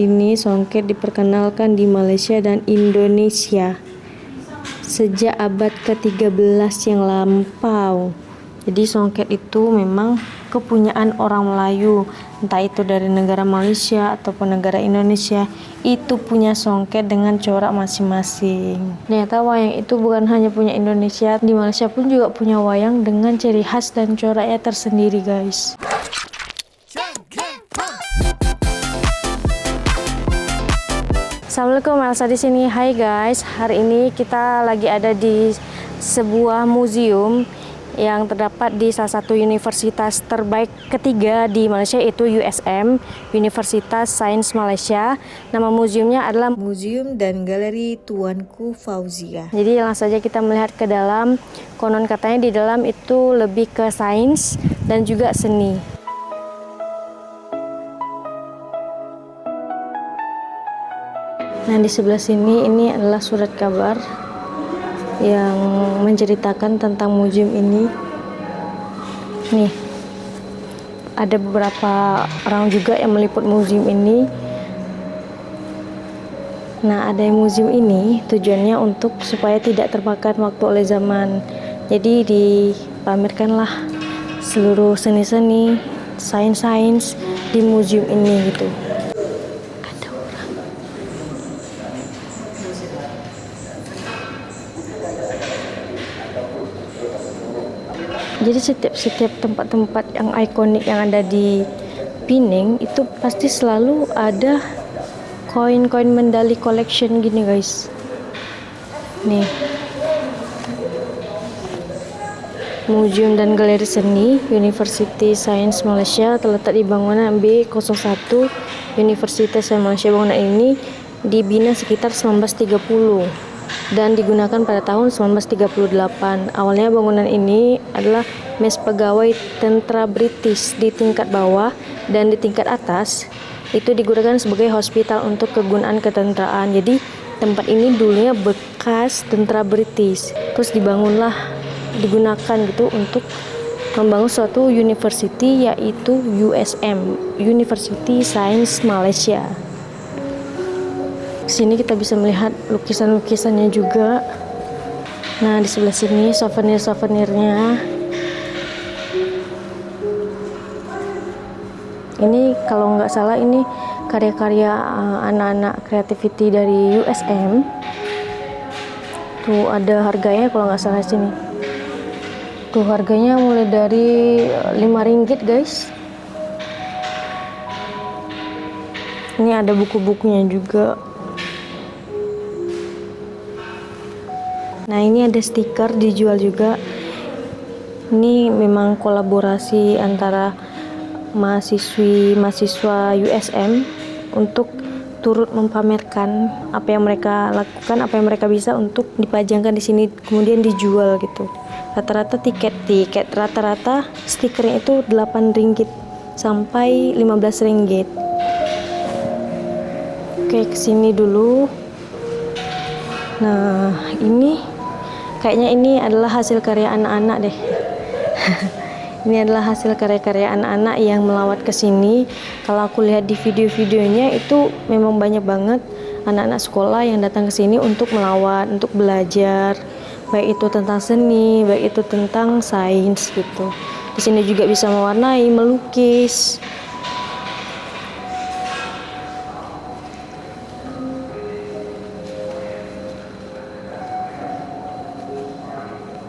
Ini songket diperkenalkan di Malaysia dan Indonesia sejak abad ke-13 yang lampau. Jadi songket itu memang kepunyaan orang Melayu, entah itu dari negara Malaysia ataupun negara Indonesia, itu punya songket dengan corak masing-masing. Ternyata wayang itu bukan hanya punya Indonesia, di Malaysia pun juga punya wayang dengan ciri khas dan coraknya tersendiri, guys. Assalamualaikum, Elsa di sini. Hai guys, hari ini kita lagi ada di sebuah museum yang terdapat di salah satu universitas terbaik ketiga di Malaysia, yaitu USM, Universitas Sains Malaysia. Nama museumnya adalah Museum dan Galeri Tuanku Fauzia. Jadi langsung saja kita melihat ke dalam. Konon katanya di dalam itu lebih ke sains dan juga seni. Nah, di sebelah sini ini adalah surat kabar yang menceritakan tentang museum ini. Nih, ada beberapa orang juga yang meliput museum ini. Nah, ada museum ini tujuannya untuk supaya tidak termakan waktu oleh zaman. Jadi dipamerkanlah seluruh seni-seni, sains-sains di museum ini gitu. Jadi setiap tempat-tempat yang ikonik yang ada di Pening itu pasti selalu ada koin-koin medali collection gini, guys. Nih, Museum dan Galeri Seni University Sains Malaysia terletak di bangunan B01 Universitas Sains Malaysia. Bangunan ini dibina sekitar 1930 dan digunakan pada tahun 1938. Awalnya bangunan ini adalah mes pegawai tentara British di tingkat bawah, dan di tingkat atas itu digunakan sebagai hospital untuk kegunaan ketenteraan. Jadi tempat ini dulunya bekas tentara British, terus digunakan gitu untuk membangun suatu university, yaitu USM, University Sains Malaysia. Sini kita bisa melihat lukisan-lukisannya juga. Nah, di sebelah sini souvenir-souvenirnya. Ini kalau nggak salah ini karya-karya anak-anak creativity dari USM. Tuh ada harganya kalau nggak salah sini. Tuh harganya mulai dari RM5, guys. Ini ada buku-bukunya juga. Nah, ini ada stiker dijual juga. Ini memang kolaborasi antara mahasiswa USM untuk turut mempamerkan apa yang mereka lakukan, apa yang mereka bisa untuk dipajangkan di sini kemudian dijual gitu. Rata-rata rata-rata stikernya itu RM8 sampai RM15. Oke, kesini dulu. Nah, kayaknya ini adalah hasil karya anak-anak deh. Ini adalah hasil karya-karya anak-anak yang melawat ke sini. Kalau aku lihat di video-videonya itu memang banyak banget anak-anak sekolah yang datang ke sini untuk melawat, untuk belajar, baik itu tentang seni, baik itu tentang sains gitu. Di sini juga bisa mewarnai, melukis.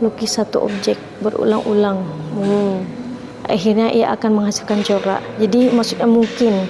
Lukis satu objek berulang-ulang. Akhirnya ia akan menghasilkan corak. Jadi maksudnya mungkin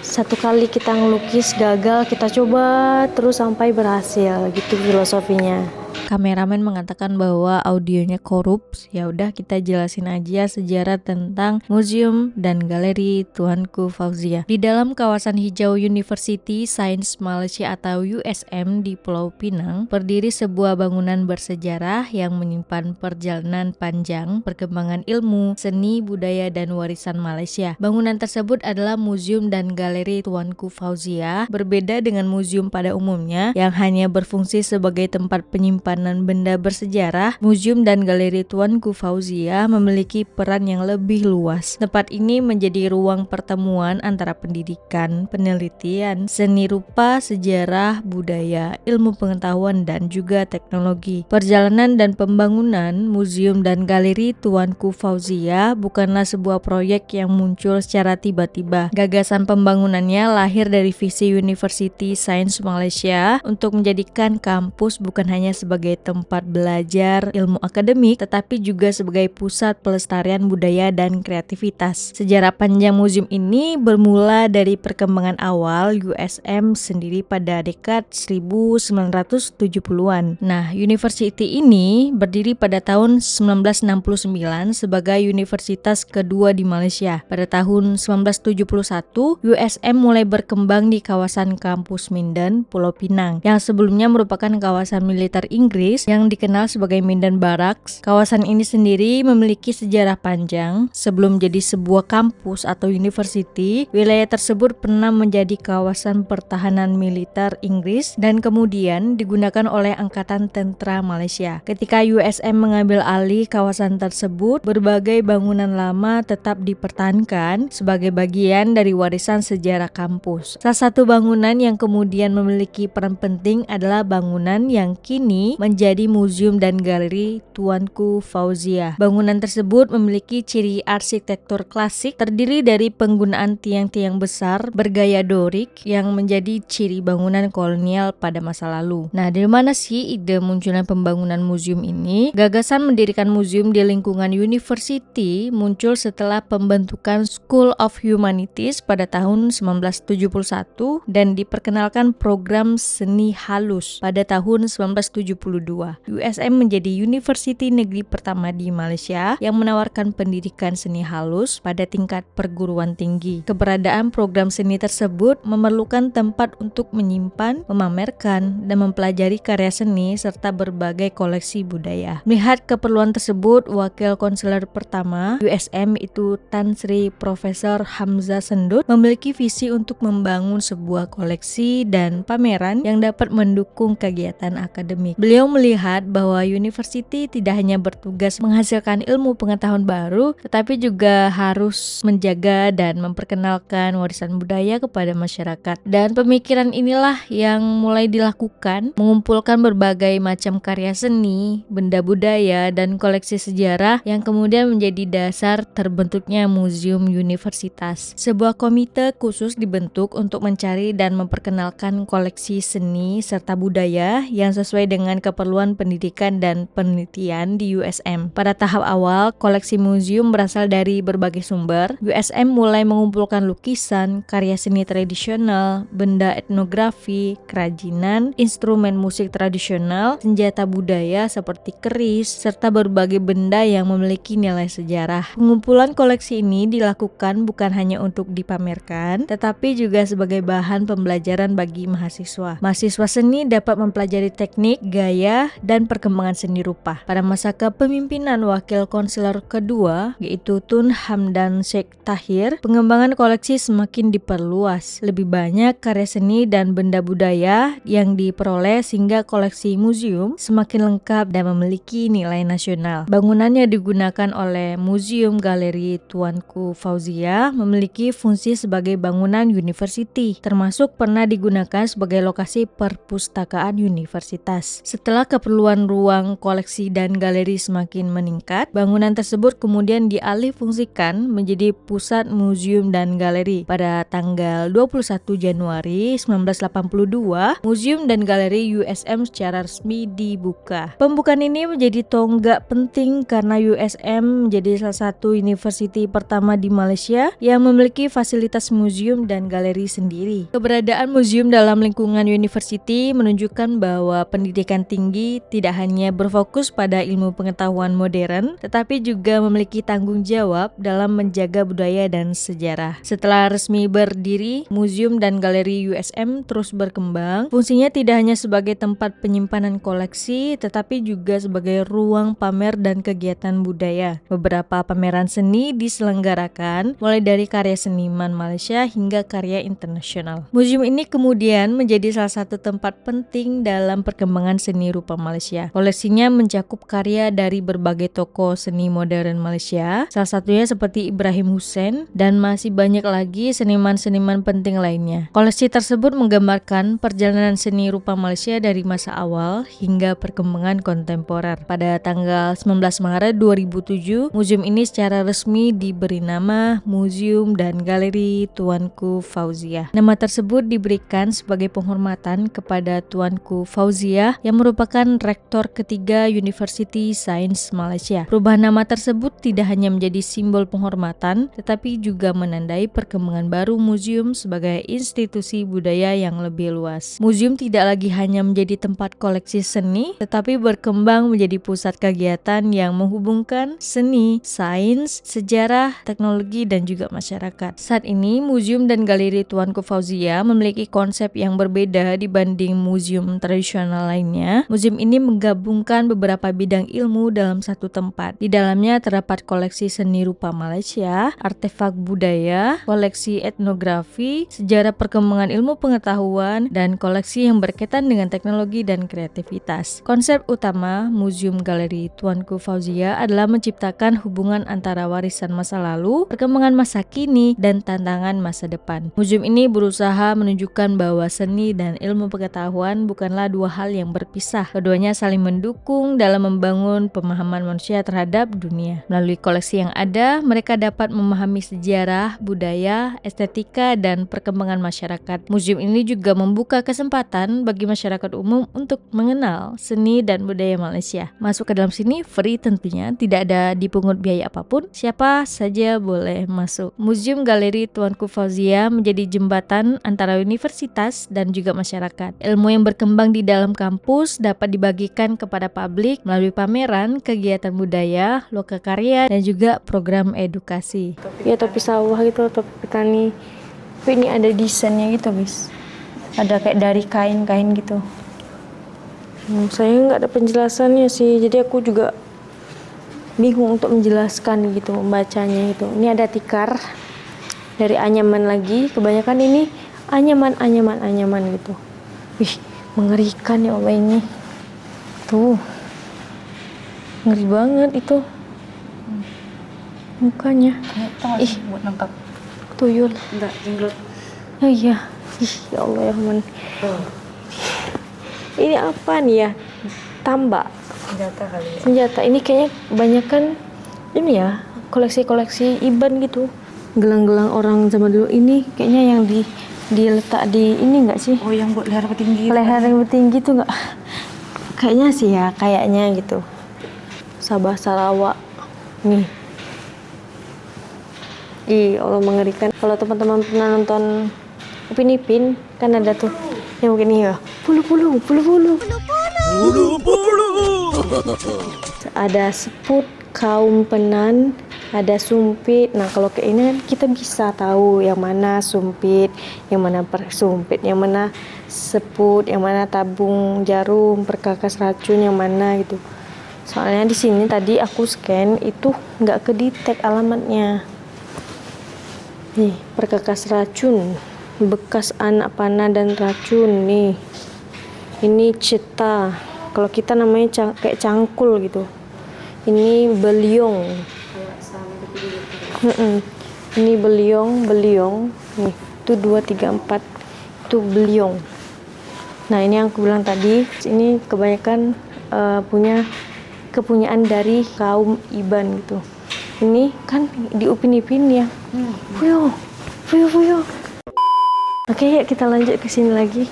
satu kali kita ngelukis gagal, kita coba terus sampai berhasil, gitu filosofinya. Kameramen mengatakan bahwa audionya korup. Ya udah, kita jelasin aja sejarah tentang Museum dan Galeri Tuanku Fauzia. Di dalam kawasan hijau University Sains Malaysia atau USM di Pulau Pinang, berdiri sebuah bangunan bersejarah yang menyimpan perjalanan panjang perkembangan ilmu, seni, budaya, dan warisan Malaysia. Bangunan tersebut adalah Museum dan Galeri Tuanku Fauzia, berbeda dengan museum pada umumnya yang hanya berfungsi sebagai tempat penyimpanan perjalanan benda bersejarah, Museum dan Galeri Tuanku Fauzia memiliki peran yang lebih luas. Tempat ini menjadi ruang pertemuan antara pendidikan, penelitian, seni rupa, sejarah, budaya, ilmu pengetahuan, dan juga teknologi. Perjalanan dan pembangunan Museum dan Galeri Tuanku Fauzia bukanlah sebuah proyek yang muncul secara tiba-tiba. Gagasan pembangunannya lahir dari visi University Science Malaysia untuk menjadikan kampus bukan hanya sebagai tempat belajar ilmu akademik, tetapi juga sebagai pusat pelestarian budaya dan kreativitas. Sejarah panjang museum ini bermula dari perkembangan awal USM sendiri pada dekad 1970-an. Nah, university ini berdiri pada tahun 1969 sebagai universitas kedua di Malaysia. Pada tahun 1971, USM mulai berkembang di kawasan kampus Minden, Pulau Pinang, yang sebelumnya merupakan kawasan militer Inggris yang dikenal sebagai Minden Barracks. Kawasan ini sendiri memiliki sejarah panjang. Sebelum jadi sebuah kampus atau university, wilayah tersebut pernah menjadi kawasan pertahanan militer Inggris dan kemudian digunakan oleh Angkatan Tentera Malaysia. Ketika USM mengambil alih kawasan tersebut, berbagai bangunan lama tetap dipertahankan sebagai bagian dari warisan sejarah kampus. Salah satu bangunan yang kemudian memiliki peran penting adalah bangunan yang kini menjadi Museum dan Galeri Tuanku Fauzia. Bangunan tersebut memiliki ciri arsitektur klasik, terdiri dari penggunaan tiang-tiang besar bergaya Dorik yang menjadi ciri bangunan kolonial pada masa lalu. Nah, dari mana sih ide munculnya pembangunan museum ini? Gagasan mendirikan museum di lingkungan university muncul setelah pembentukan School of Humanities pada tahun 1971 dan diperkenalkan program seni halus pada tahun 1972. USM menjadi university negeri pertama di Malaysia yang menawarkan pendidikan seni halus pada tingkat perguruan tinggi. Keberadaan program seni tersebut memerlukan tempat untuk menyimpan, memamerkan, dan mempelajari karya seni serta berbagai koleksi budaya. Melihat keperluan tersebut, Wakil Konselor pertama USM itu Tan Sri Profesor Hamzah Sendut memiliki visi untuk membangun sebuah koleksi dan pameran yang dapat mendukung kegiatan akademik. Beliau melihat bahwa university tidak hanya bertugas menghasilkan ilmu pengetahuan baru, tetapi juga harus menjaga dan memperkenalkan warisan budaya kepada masyarakat. Dan pemikiran inilah yang mulai dilakukan, mengumpulkan berbagai macam karya seni, benda budaya, dan koleksi sejarah yang kemudian menjadi dasar terbentuknya museum universitas. Sebuah komite khusus dibentuk untuk mencari dan memperkenalkan koleksi seni serta budaya yang sesuai dengan keperluan pendidikan dan penelitian di USM. Pada tahap awal, koleksi museum berasal dari berbagai sumber. USM mulai mengumpulkan lukisan, karya seni tradisional, benda etnografi, kerajinan, instrumen musik tradisional, senjata budaya seperti keris, serta berbagai benda yang memiliki nilai sejarah. Pengumpulan koleksi ini dilakukan bukan hanya untuk dipamerkan, tetapi juga sebagai bahan pembelajaran bagi mahasiswa. Mahasiswa seni dapat mempelajari teknik, gaya, dan perkembangan seni rupa. Pada masa kepemimpinan Wakil Konselor kedua, yaitu Tun Hamdan Sheikh Tahir, pengembangan koleksi semakin diperluas. Lebih banyak karya seni dan benda budaya yang diperoleh sehingga koleksi museum semakin lengkap dan memiliki nilai nasional. Bangunan yang digunakan oleh Museum Galeri Tuanku Fauzia memiliki fungsi sebagai bangunan university, termasuk pernah digunakan sebagai lokasi perpustakaan universitas. Setelah keperluan ruang koleksi dan galeri semakin meningkat, bangunan tersebut kemudian dialihfungsikan menjadi pusat museum dan galeri. Pada tanggal 21 Januari 1982, Museum dan Galeri USM secara resmi dibuka. Pembukaan ini menjadi tonggak penting karena USM menjadi salah satu university pertama di Malaysia yang memiliki fasilitas museum dan galeri sendiri. Keberadaan museum dalam lingkungan university menunjukkan bahwa pendidikan tinggi tidak hanya berfokus pada ilmu pengetahuan modern, tetapi juga memiliki tanggung jawab dalam menjaga budaya dan sejarah. Setelah resmi berdiri, Museum dan Galeri USM terus berkembang. Fungsinya tidak hanya sebagai tempat penyimpanan koleksi, tetapi juga sebagai ruang pamer dan kegiatan budaya. Beberapa pameran seni diselenggarakan, mulai dari karya seniman Malaysia hingga karya internasional. Museum ini kemudian menjadi salah satu tempat penting dalam perkembangan seni Seni Rupa Malaysia. Koleksinya mencakup karya dari berbagai tokoh seni modern Malaysia, salah satunya seperti Ibrahim Hussein, dan masih banyak lagi seniman-seniman penting lainnya. Koleksi tersebut menggambarkan perjalanan seni rupa Malaysia dari masa awal hingga perkembangan kontemporer. Pada tanggal 19 Maret 2007, museum ini secara resmi diberi nama Museum dan Galeri Tuanku Fauziah. Nama tersebut diberikan sebagai penghormatan kepada Tuanku Fauziah yang merupakan rektor ketiga University Sains Malaysia. Perubahan nama tersebut tidak hanya menjadi simbol penghormatan, tetapi juga menandai perkembangan baru museum sebagai institusi budaya yang lebih luas. Museum tidak lagi hanya menjadi tempat koleksi seni, tetapi berkembang menjadi pusat kegiatan yang menghubungkan seni, sains, sejarah, teknologi, dan juga masyarakat. Saat ini, Museum dan Galeri Tuanku Fauziah memiliki konsep yang berbeda dibanding museum tradisional lainnya. Museum ini menggabungkan beberapa bidang ilmu dalam satu tempat. Di dalamnya terdapat koleksi seni rupa Malaysia, artefak budaya, koleksi etnografi, sejarah perkembangan ilmu pengetahuan, dan koleksi yang berkaitan dengan teknologi dan kreativitas. Konsep utama Museum Galeri Tuanku Fauziah adalah menciptakan hubungan antara warisan masa lalu, perkembangan masa kini, dan tantangan masa depan. Museum ini berusaha menunjukkan bahwa seni dan ilmu pengetahuan bukanlah dua hal yang berpisah. Keduanya saling mendukung dalam membangun pemahaman manusia terhadap dunia. Melalui koleksi yang ada, mereka dapat memahami sejarah, budaya, estetika, dan perkembangan masyarakat. Museum ini juga membuka kesempatan bagi masyarakat umum untuk mengenal seni dan budaya Malaysia. Masuk ke dalam sini free tentunya, tidak ada dipungut biaya apapun. Siapa saja boleh masuk. Museum Galeri Tuanku Fauziah menjadi jembatan antara universitas dan juga masyarakat. Ilmu yang berkembang di dalam kampus dapat dibagikan kepada publik melalui pameran, kegiatan budaya, lokakarya, dan juga program edukasi. Ya topi sawah gitu, topi petani. Tapi ini ada desainnya gitu guys. Ada kayak dari kain-kain gitu. Saya nggak ada penjelasannya sih, jadi aku juga bingung untuk menjelaskan gitu, membacanya gitu. Ini ada tikar dari anyaman lagi, kebanyakan ini anyaman gitu. Wih, mengerikan ya Allah ini. Tuh, ngeri banget itu mukanya. Ih, buat nangkap tuyul. enggak jenglot. Oh iya, ih ya Allah ya Rahman. Ini apa nih ya? Tambak. Senjata kali ya. Senjata ini kayaknya kebanyakan ini ya, koleksi-koleksi Iban gitu. Gelang-gelang orang zaman dulu ini kayaknya yang diletak di ini enggak sih? Oh, yang buat leher petinggi. Leher yang tinggi tuh enggak? Kayaknya sih ya, kayaknya gitu. Sabah Sarawak. Nih. Ih, Allah mengerikan. Kalau teman-teman pernah nonton Upin Ipin, kan ada tuh yang begini ya. Pulu-pulu. Ada seput, kaum penan, ada sumpit. Nah, kalau kayak ini kita bisa tahu yang mana sumpit, yang mana persumpit, yang mana seput, yang mana tabung jarum, perkakas racun, yang mana gitu. Soalnya di sini tadi aku scan itu nggak kedetek alamatnya. Nih, perkakas racun, bekas anak panah dan racun nih. Ini ceta. Kalau kita namanya kayak cangkul gitu. Ini beliong. Ini beliong. Nih, itu 2, 3, 4. Itu beliong. Nah, ini yang aku bilang tadi, ini kebanyakan punya kepunyaan dari kaum Iban gitu. Ini kan di Upin Ipin ya. Puyo. Oke, yuk kita lanjut ke sini lagi.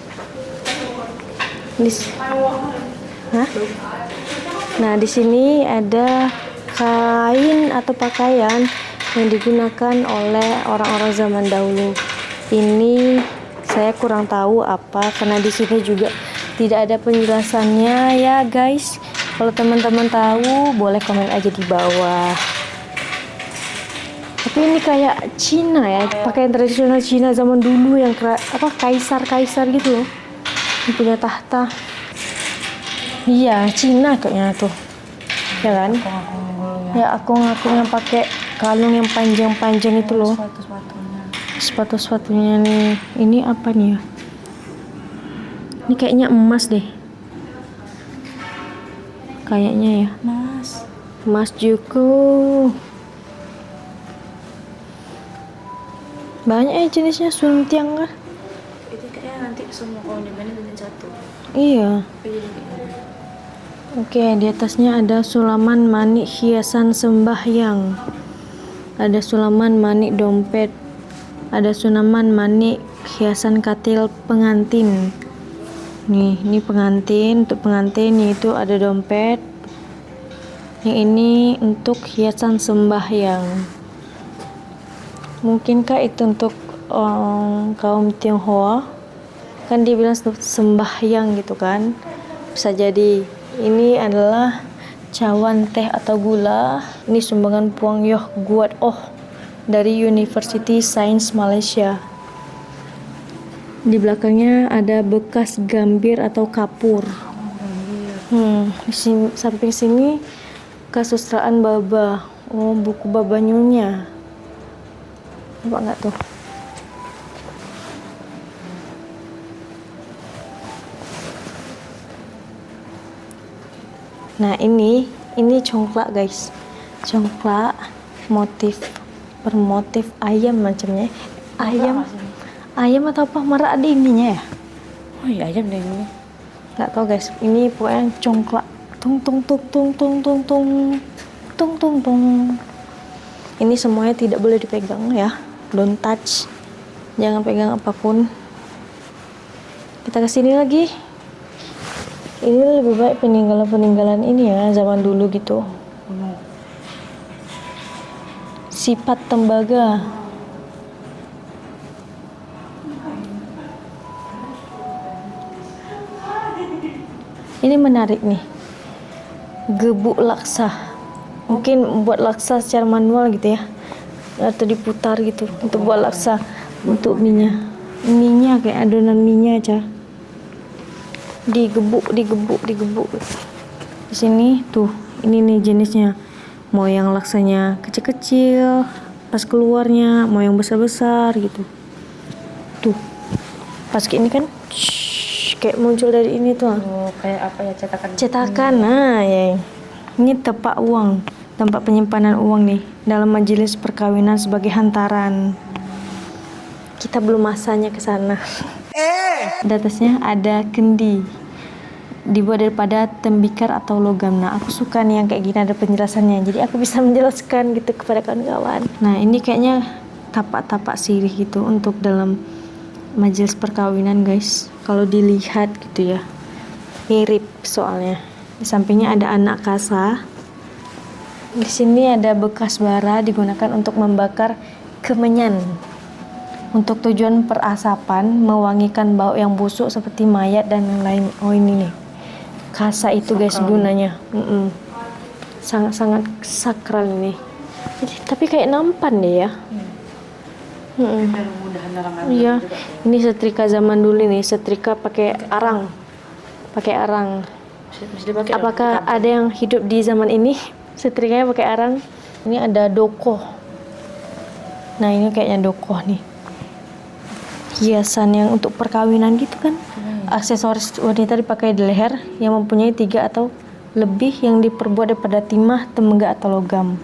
Nah, di sini ada kain atau pakaian yang digunakan oleh orang-orang zaman dahulu. Ini saya kurang tahu apa, karena di sini juga tidak ada penjelasannya ya guys. Kalau teman-teman tahu boleh komen aja di bawah. Tapi ini kayak Cina ya, pakaian tradisional Cina zaman dulu yang kaisar gitu loh. Yang punya tahta. Iya, Cina kayaknya tuh. Ya kan? Ya, aku yang pakai kalung yang panjang-panjang itu loh. Sepatu-sepatunya nih. Ini apa nih ya? Ini kayaknya emas deh. kayaknya ya. Mas. Mas Juku. Banyak ya jenisnya suntiang kan? Itu kayaknya nanti semua kalau nyobain jadi satu. Iya. Jadi kayak Oke, di atasnya ada sulaman manik hiasan sembahyang. Ada sulaman manik dompet. Ada sulaman manik hiasan katil pengantin. Nih, ini pengantin, untuk pengantin itu ada dompet. Yang ini untuk hiasan sembahyang. Mungkinkah itu untuk kaum Tionghoa? Kan dia bilang sembahyang gitu kan. Bisa jadi ini adalah cawan teh atau gula. Ini sumbangan Puang Yoh Guat Oh dari University Science Malaysia. Di belakangnya ada bekas gambir atau kapur. Di sini, samping sini kasustraan Baba. Oh, buku Baba Nyonya. Nampak nggak tuh? Nah, ini congklak guys. Congklak bermotif ayam macamnya. Ayam atau apa? Merak ada ininya ya? oh iya ayam deh ini. Nggak tahu guys. Ini pokoknya congklak. Tung tung tung tung tung tung tung tung tung tung. Ini semuanya tidak boleh dipegang ya. Don't touch. Jangan pegang apapun. Kita ke sini lagi. Ini lebih baik peninggalan-peninggalan ini ya, zaman dulu gitu. Sifat tembaga. Ini menarik nih. Gebuk laksa. Mungkin buat laksa secara manual gitu ya. Atau diputar gitu untuk buat laksa. Untuk minyak kayak adonan minyak aja. Digebuk. Di sini tuh, ini nih jenisnya. Mau yang laksanya kecil-kecil, pas keluarnya mau yang besar-besar gitu. Tuh. Pas kayak ini kan kayak muncul dari ini tuh. Oh, kayak apa ya Cetakan. Nah, ya. Ini tempat penyimpanan uang nih dalam majelis perkawinan sebagai hantaran. Kita belum masanya ke sana. Di atasnya ada kendi, dibuat daripada tembikar atau logam. Nah, aku suka nih yang kayak gini ada penjelasannya, jadi aku bisa menjelaskan gitu kepada kawan-kawan. Nah, ini kayaknya tapak-tapak sirih gitu untuk dalam majelis perkawinan guys. Kalau dilihat gitu ya, mirip soalnya. Di sampingnya ada anak kasa. Di sini ada bekas bara digunakan untuk membakar kemenyan. Untuk tujuan perasapan, mewangikan bau yang busuk seperti mayat dan yang lain. Oh, ini nih. Kasa itu guys gunanya. Sangat-sangat sakral ini. Tapi kayak nampan deh ya. Iya. Ini setrika zaman dulu nih, setrika pakai arang. Apakah ada yang hidup di zaman ini? Setrikanya pakai arang. Ini ada dokoh. Nah, ini kayaknya dokoh nih. Hiasan yang untuk perkawinan gitu kan. Aksesoris wanita dipakai di leher yang mempunyai 3 atau lebih yang diperbuat daripada timah, tembaga atau logam.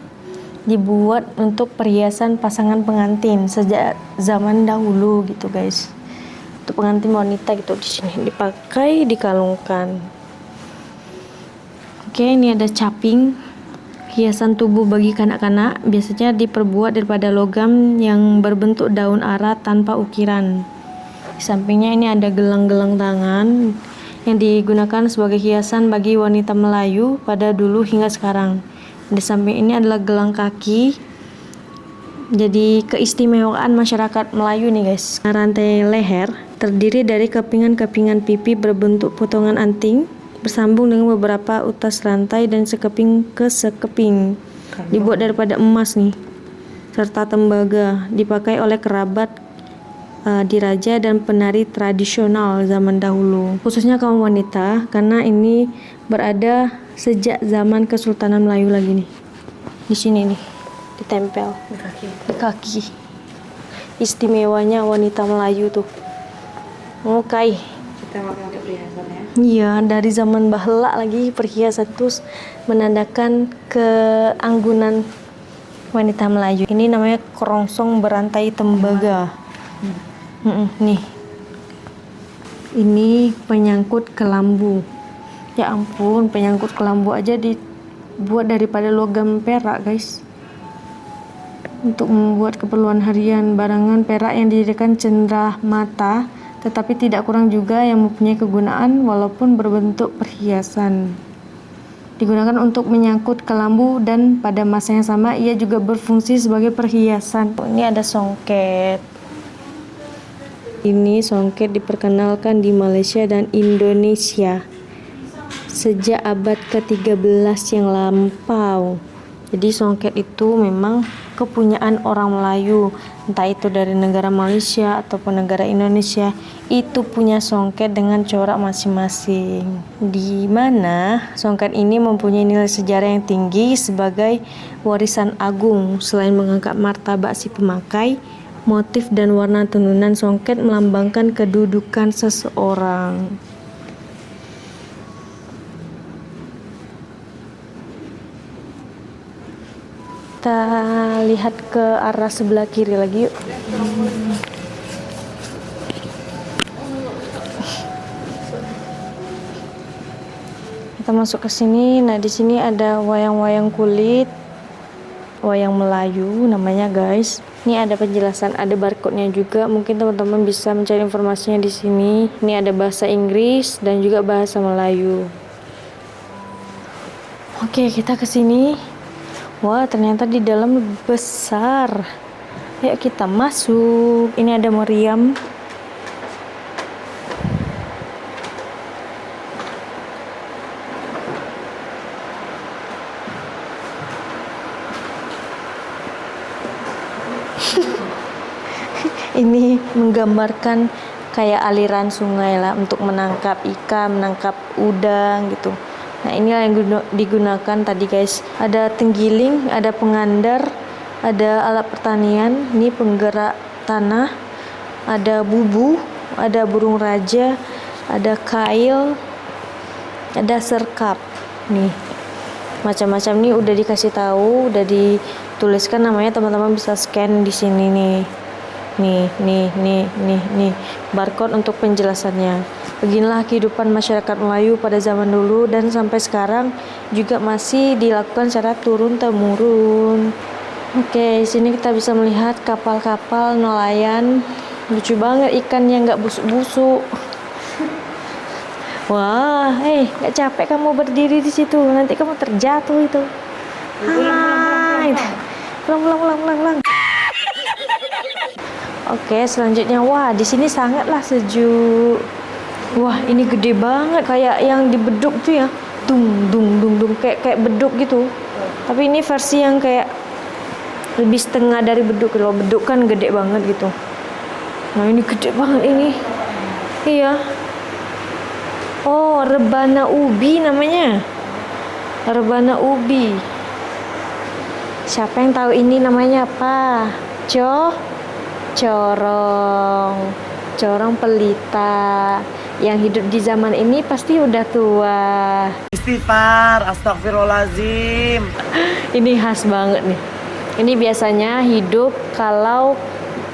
Dibuat untuk perhiasan pasangan pengantin sejak zaman dahulu gitu guys. Untuk pengantin wanita gitu di sini dipakai, dikalungkan. Oke, ini ada caping. Hiasan tubuh bagi kanak-kanak biasanya diperbuat daripada logam yang berbentuk daun ara tanpa ukiran. Di sampingnya ini ada gelang-gelang tangan yang digunakan sebagai hiasan bagi wanita Melayu pada dulu hingga sekarang. Di samping ini adalah gelang kaki. Jadi keistimewaan masyarakat Melayu nih guys. Rantai leher terdiri dari kepingan-kepingan pipi berbentuk potongan anting bersambung dengan beberapa utas rantai dan sekeping ke sekeping. Dibuat daripada emas nih, serta tembaga. Dipakai oleh kerabat diraja dan penari tradisional zaman dahulu, khususnya kaum wanita, karena ini berada sejak zaman Kesultanan Melayu lagi nih. Di sini nih, ditempel di kaki. Istimewanya wanita Melayu tuh. Oke. Kita pakai perhiasan ya. Iya, dari zaman bahla lagi perhiasan itu menandakan keanggunan wanita Melayu. Ini namanya kerongsong berantai tembaga. Nih, ini penyangkut kelambu. Ya ampun, penyangkut kelambu aja dibuat daripada logam perak, guys. Untuk membuat keperluan harian, barangan perak yang dijadikan cendera mata, tetapi tidak kurang juga yang mempunyai kegunaan walaupun berbentuk perhiasan. Digunakan untuk menyangkut kelambu dan pada masa yang sama ia juga berfungsi sebagai perhiasan. Ini ada songket. Ini songket diperkenalkan di Malaysia dan Indonesia sejak abad ke-13 yang lampau. Jadi songket itu memang kepunyaan orang Melayu, entah itu dari negara Malaysia ataupun negara Indonesia, itu punya songket dengan corak masing-masing. Di mana songket ini mempunyai nilai sejarah yang tinggi sebagai warisan agung. Selain mengangkat martabat si pemakai, motif dan warna tenunan songket melambangkan kedudukan seseorang. Kita lihat ke arah sebelah kiri lagi yuk. Kita masuk ke sini. Nah, di sini ada wayang-wayang kulit, wayang Melayu namanya, guys. Ini ada penjelasan, ada barcode-nya juga. Mungkin teman-teman bisa mencari informasinya di sini. Ini ada bahasa Inggris dan juga bahasa Melayu. Oke, kita ke sini. Wah, ternyata di dalam lebih besar. Ayo kita masuk. Ini ada meriam. Ini menggambarkan kayak aliran sungai lah untuk menangkap ikan, menangkap udang gitu. Nah, inilah yang digunakan tadi, guys. Ada tenggiling, ada pengandar, ada alat pertanian, ini penggerak tanah, ada bubu, ada burung raja, ada kail, ada serkap. Nih, macam-macam nih udah dikasih tahu, udah dituliskan namanya, teman-teman bisa scan di sini nih. Nih, barcode untuk penjelasannya. Beginilah kehidupan masyarakat Melayu pada zaman dulu dan sampai sekarang juga masih dilakukan secara turun-temurun. Oke, sini kita bisa melihat kapal-kapal nelayan. Lucu banget ikannya, nggak busuk-busuk. Wah, nggak capek kamu berdiri di situ? Nanti kamu terjatuh itu. Pulang. Oke, selanjutnya, wah di sini sangatlah sejuk. Wah, ini gede banget, kayak yang di beduk tuh ya, dung, kayak beduk gitu. Tapi ini versi yang kayak lebih setengah dari beduk. Kalau beduk kan gede banget gitu. Nah, ini gede banget ini. Iya. Oh, rebana ubi namanya. Rebana ubi. Siapa yang tahu ini namanya apa? Corong pelita yang hidup di zaman ini pasti udah tua. Istighfar, astagfirullahaladzim. Ini khas banget nih. Ini biasanya hidup kalau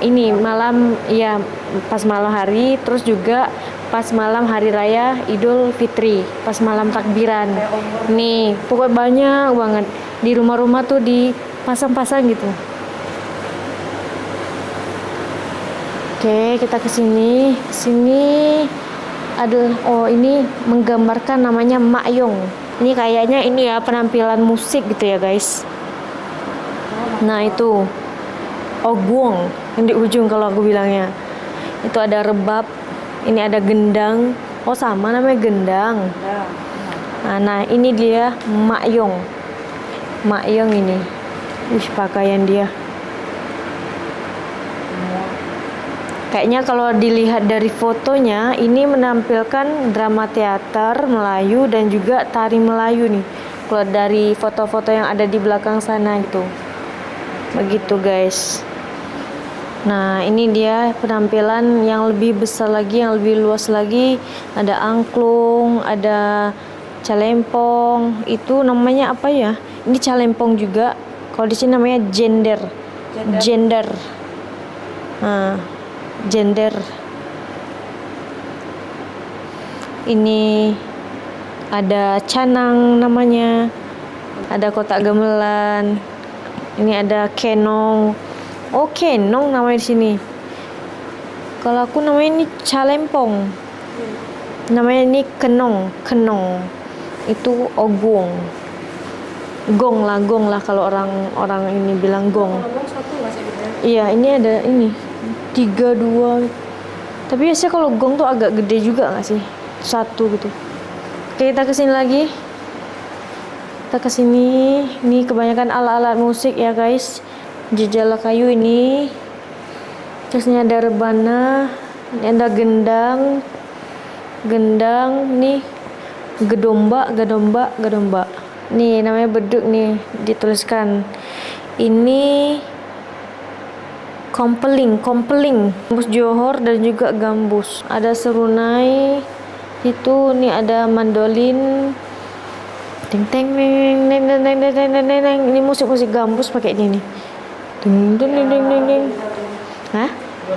ini malam, ya pas malam hari, terus juga pas malam hari raya Idul Fitri, pas malam takbiran. Nih, pokoknya banyak banget di rumah-rumah tuh dipasang-pasang gitu. Oke, kita ke sini. Sini ada, ini menggambarkan namanya Makyong. Ini kayaknya ini ya penampilan musik gitu ya, guys. Nah, itu Ogwong yang di ujung kalau aku bilangnya. Itu ada rebab, ini ada gendang. Oh, sama namanya gendang. Nah, ini dia Makyong. Makyong ini. Wih, pakaian dia. Kayaknya kalau dilihat dari fotonya, ini menampilkan drama teater Melayu dan juga tari Melayu nih. Kalau dari foto-foto yang ada di belakang sana gitu. Begitu, guys. Nah, ini dia penampilan yang lebih besar lagi, yang lebih luas lagi. Ada angklung, ada calempong. Itu namanya apa ya? Ini calempong juga. Kalau di sini namanya gender. Gender. Nah, gender. Ini ada canang namanya. Ada kotak gamelan. Ini ada kenong. Oh, kenong namanya di sini. Kalau aku namanya ini calempong. Namanya ini kenong. Itu ogong. Gong lah kalau orang ini bilang gong. Ngomong satu nggak sih bener? Iya, ini ada ini 3, 2. Tapi biasanya kalau gong tuh agak gede juga nggak sih? 1 gitu. Oke, kita kesini lagi. Kita kesini. Ini kebanyakan alat-alat musik ya guys. Jejala kayu ini. Terus ini ada rebana. Ini ada gendang. Nih gedomba. Nih namanya beduk nih dituliskan. Ini kompeling, gambus johor dan juga gambus. Ada serunai. Itu nih ada mandolin. Teng teng neng neng neng neng neng neng neng neng. Ini musik gambus pakai ini nih. Ding ding ding ding ding ding. Hah?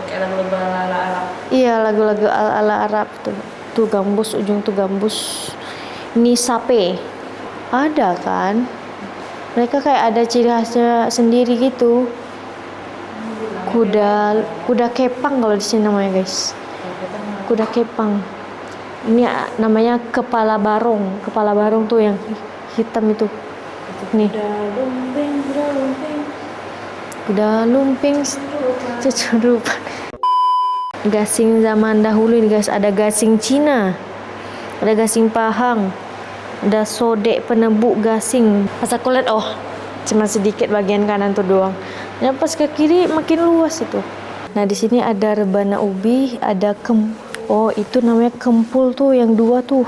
Kayak lagu-lagu ala Arab. Iya, lagu-lagu ala Arab tuh. Tuh gambus, ujung tuh gambus. Ini sape. Ada kan? Mereka kayak ada ciri khasnya sendiri gitu. Kuda kepang kalau di sini namanya, guys. Kuda kepang. Ini namanya kepala barong. Kepala barong tuh yang hitam itu. Nih. Kuda lumping cecurupan. Gasing zaman dahulu nih guys, ada gasing Cina, ada gasing Pahang, ada sodek penebuk gasing. Pas aku lihat, oh cuma sedikit bagian kanan tuh doang. Dan pas ke kiri makin luas itu. Nah di sini ada rebana ubi, ada oh itu namanya kempul tuh yang 2 tuh,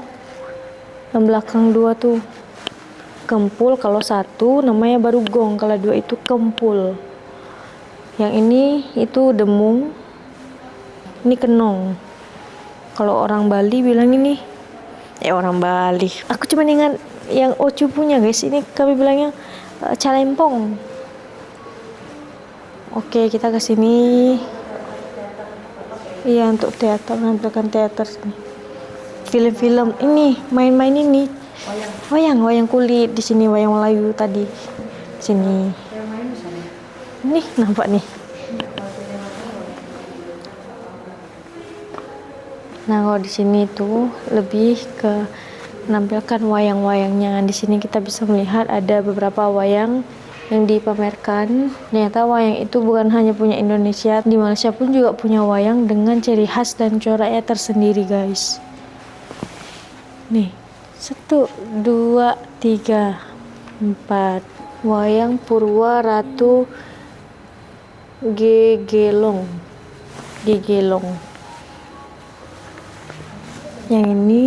yang belakang 2 tuh. Kempul kalau 1 namanya baru gong, kalau 2 itu kempul. Yang ini itu demung, ini kenong. Kalau orang Bali bilang ini, orang Bali. Aku cuma ingat yang Ocu punya guys. Ini kami bilangnya calempong. Oke, kita ke sini. Iya, untuk teater, menampilkan teater sini. Film-film ini, main-main ini. Wayang kulit di sini, wayang Melayu tadi. Sini. Nih, nampak nih. Nah, kalau di sini tuh lebih ke menampilkan wayang-wayangnya. Di sini kita bisa melihat ada beberapa wayang yang dipamerkan. Ternyata wayang itu bukan hanya punya Indonesia, di Malaysia pun juga punya wayang dengan ciri khas dan coraknya tersendiri, guys. Nih, 1, 2, 3, 4. Wayang Purwa Ratu Gegelong. Yang ini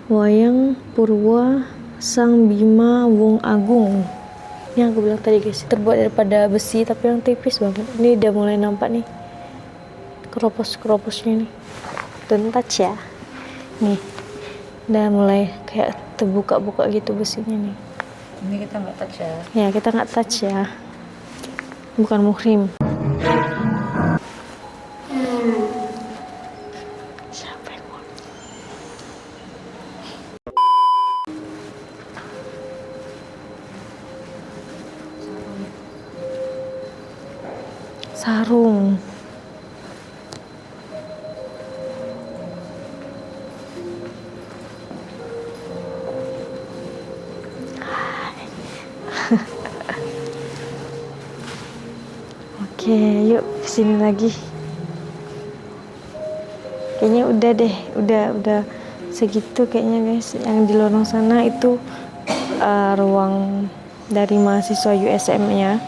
wayang Purwa Sang Bima Wong Agung. Ini aku bilang tadi guys, terbuat daripada besi tapi yang tipis banget. Ini udah mulai nampak nih keropos-keroposnya nih. Don't touch ya. Nih udah mulai kayak terbuka-buka gitu besinya nih. Ini kita nggak touch ya. Ya, kita nggak touch ya. Bukan muhrim. Siapa yang mau? Sarung. Oke, yuk kesini lagi. Kayaknya udah deh, udah segitu kayaknya guys. Yang di lorong sana itu ruang dari mahasiswa USM-nya.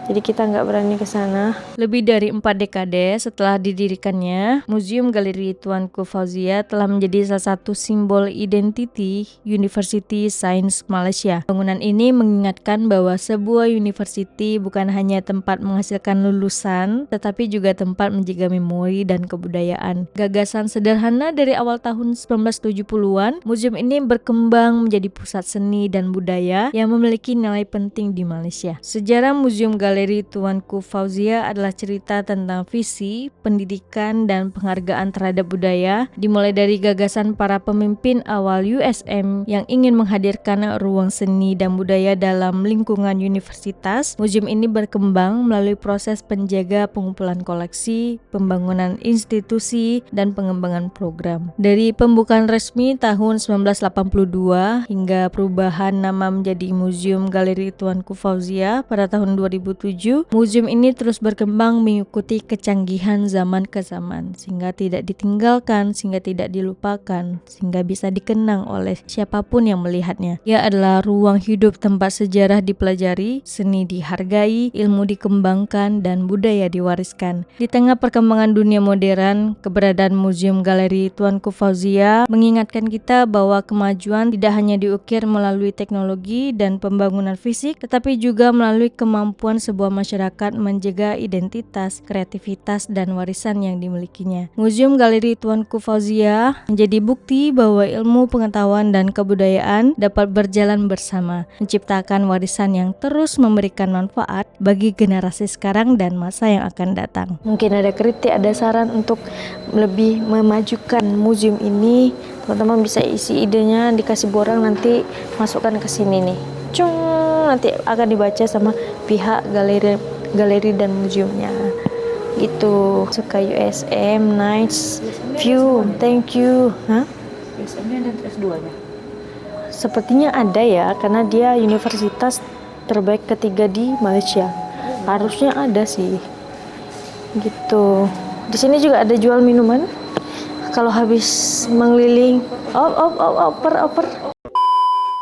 jadi kita nggak berani ke sana. Lebih dari 4 dekade setelah didirikannya, Museum Galeri Tuanku Fauzia telah menjadi salah satu simbol identiti University Science Malaysia. Bangunan ini mengingatkan bahwa sebuah university bukan hanya tempat menghasilkan lulusan, tetapi juga tempat menjaga memori dan kebudayaan. Gagasan sederhana dari awal tahun 1970-an, museum ini berkembang menjadi pusat seni dan budaya yang memiliki nilai penting di Malaysia. Sejarah Museum Galeri Tuanku Fauzia adalah cerita tentang visi, pendidikan, dan penghargaan terhadap budaya, dimulai dari gagasan para pemimpin awal USM yang ingin menghadirkan ruang seni dan budaya dalam lingkungan universitas. Museum ini berkembang melalui proses penjaga pengumpulan koleksi, pembangunan institusi, dan pengembangan program. Dari pembukaan resmi tahun 1982 hingga perubahan nama menjadi Museum Galeri Tuanku Fauzia pada tahun 2007, museum ini terus berkembang mengikuti kecanggihan zaman ke zaman, sehingga tidak ditinggalkan, sehingga tidak dilupakan, sehingga bisa dikenang oleh siapapun yang melihatnya. Ia adalah ruang hidup tempat sejarah dipelajari, seni dihargai, ilmu dikembangkan, dan budaya diwariskan. Di tengah perkembangan dunia modern, keberadaan Museum Galeri Tuanku Fauzia mengingatkan kita bahwa kemajuan tidak hanya diukir melalui teknologi dan pembangunan fisik, tetapi juga melalui kemampuan sebuah masyarakat menjaga identitas, kreativitas, dan warisan yang dimilikinya. Museum Galeri Tuanku Fauzia menjadi bukti bahwa ilmu, pengetahuan, dan kebudayaan dapat berjalan bersama, menciptakan warisan yang terus memberikan manfaat bagi generasi sekarang dan masa yang akan datang. Mungkin ada kritik, ada saran untuk lebih memajukan museum ini, teman-teman bisa isi idenya, dikasih borang, nanti masukkan ke sini nih. Nanti akan dibaca sama pihak galeri dan museumnya. Gitu. Suka USM, nice view, thank you. Hah? USM-nya ada S2-nya. Sepertinya ada ya, karena dia universitas terbaik ketiga di Malaysia. Harusnya ada sih. Gitu. Di sini juga ada jual minuman. Kalau habis mengeliling, oper.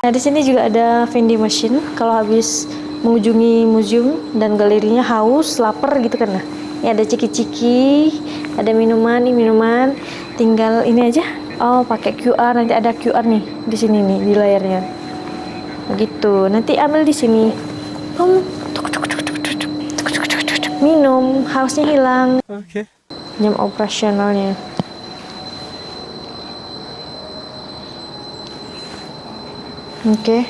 Nah, di sini juga ada vending machine. Kalau habis mengunjungi museum dan galerinya haus, lapar gitu kan. Nah, ini ada ciki-ciki, ada minuman, tinggal ini aja. Oh, pakai QR, nanti ada QR nih di sini nih di layarnya. Begitu. Nanti ambil di sini. Minum, hausnya hilang. Oke. Jam operasionalnya. Oke.